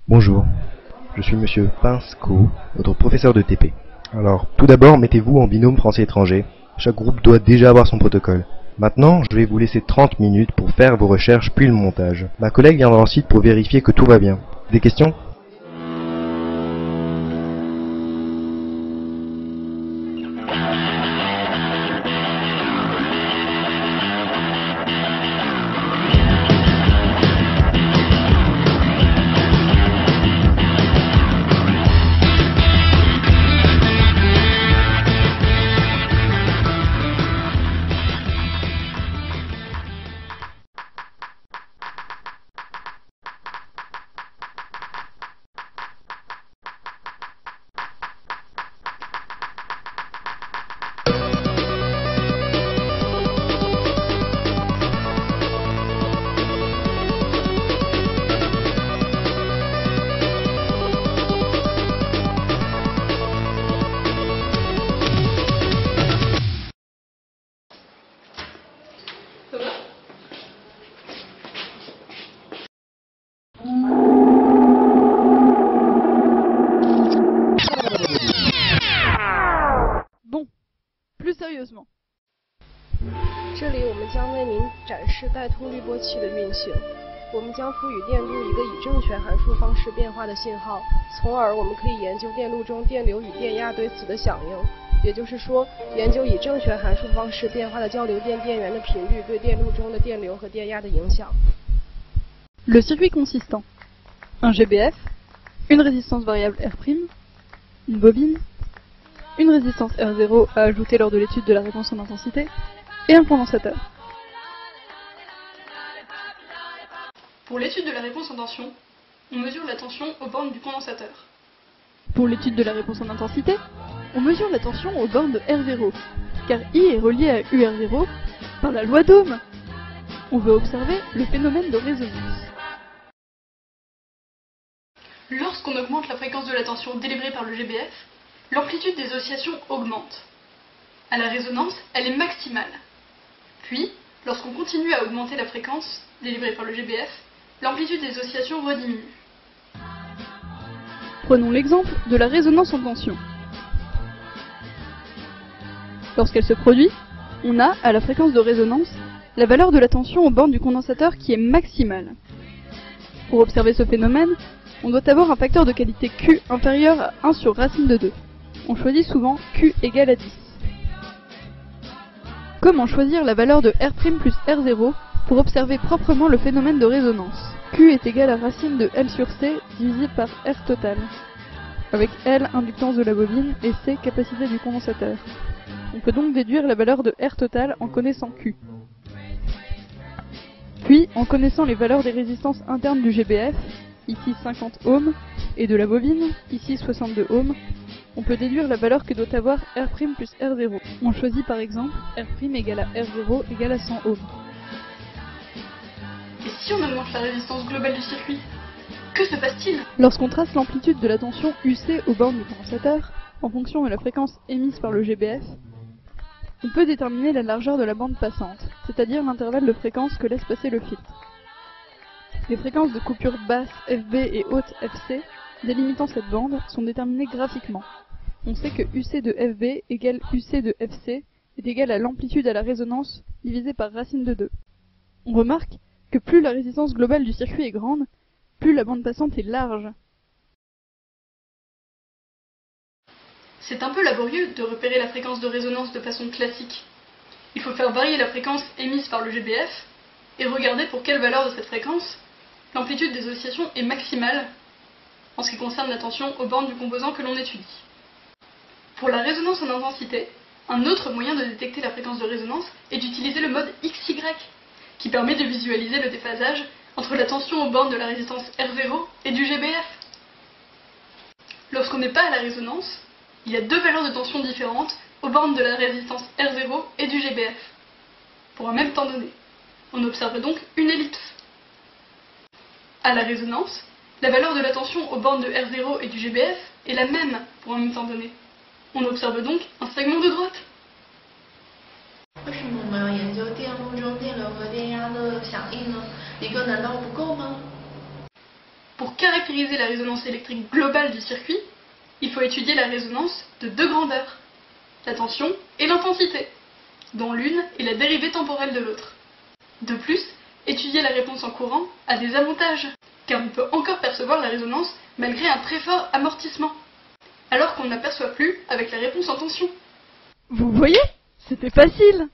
Bonjour, je suis Monsieur Pinsco, votre professeur de TP. Alors, tout d'abord, mettez-vous en binôme français-étranger. Chaque groupe doit déjà avoir son protocole. Maintenant, je vais vous laisser 30 minutes pour faire vos recherches puis le montage. Ma collègue viendra ensuite pour vérifier que tout va bien. Des questions ? Bon, plus sérieusement. 这里我们将为您展示带通滤波器的运行。我们将赋予电路一个以正弦函数方式变化的信号，从而我们可以研究电路中电流与电压对此的响应。也就是说，研究以正弦函数方式变化的交流电电源的频率对电路中的电流和电压的影响。Le circuit consistant: un GBF, une résistance variable R', une bobine, une résistance R0 à ajouter lors de l'étude de la réponse en intensité, et un condensateur. Pour l'étude de la réponse en tension, on mesure la tension aux bornes du condensateur. Pour l'étude de la réponse en intensité, on mesure la tension aux bornes de R0, car I est relié à UR0 par la loi d'Ohm. On veut observer le phénomène de résonance. Lorsqu'on augmente la fréquence de la tension délivrée par le GBF, l'amplitude des oscillations augmente. À la résonance, elle est maximale. Puis, lorsqu'on continue à augmenter la fréquence délivrée par le GBF, l'amplitude des oscillations rediminue. Prenons l'exemple de la résonance en tension. Lorsqu'elle se produit, on a, à la fréquence de résonance, la valeur de la tension aux bornes du condensateur qui est maximale. Pour observer ce phénomène, on doit avoir un facteur de qualité Q inférieur à 1 sur racine de 2. On choisit souvent Q égale à 10. Comment choisir la valeur de R' plus R0 pour observer proprement le phénomène de résonance? Q est égal à racine de L sur C divisé par R total, avec L inductance de la bobine et C capacité du condensateur. On peut donc déduire la valeur de R total en connaissant Q. Puis, en connaissant les valeurs des résistances internes du GBF, ici 50 ohms, et de la bobine, ici 62 ohms, on peut déduire la valeur que doit avoir R' plus R0. On choisit par exemple R' égale à R0 égale à 100 ohms. Et si on augmente la résistance globale du circuit, que se passe-t-il? Lorsqu'on trace l'amplitude de la tension UC aux bornes du condensateur, en fonction de la fréquence émise par le GBF, on peut déterminer la largeur de la bande passante, c'est-à-dire l'intervalle de fréquence que laisse passer le filtre. Les fréquences de coupure basse FB et haute FC, délimitant cette bande, sont déterminées graphiquement. On sait que UC de FB égale UC de FC est égal à l'amplitude à la résonance divisée par racine de 2. On remarque que plus la résistance globale du circuit est grande, plus la bande passante est large. C'est un peu laborieux de repérer la fréquence de résonance de façon classique. Il faut faire varier la fréquence émise par le GBF et regarder pour quelle valeur de cette fréquence l'amplitude des oscillations est maximale en ce qui concerne la tension aux bornes du composant que l'on étudie. Pour la résonance en intensité, un autre moyen de détecter la fréquence de résonance est d'utiliser le mode XY, qui permet de visualiser le déphasage entre la tension aux bornes de la résistance R0 et du GBF. Lorsqu'on n'est pas à la résonance, il y a deux valeurs de tension différentes aux bornes de la résistance R0 et du GBF, pour un même temps donné. On observe donc une ellipse. À la résonance, la valeur de la tension aux bornes de R0 et du GBF est la même pour un même temps donné. On observe donc un segment de droite. 为什么我们要研究电路中电流和电压的响应呢？理论难道不够吗？ Pour caractériser la résonance électrique globale du circuit, il faut étudier la résonance de deux grandeurs, la tension et l'intensité, dont l'une est la dérivée temporelle de l'autre. De plus, étudier la réponse en courant a des avantages, car on peut encore percevoir la résonance malgré un très fort amortissement, alors qu'on ne l'aperçoit plus avec la réponse en tension. Vous voyez? C'était facile!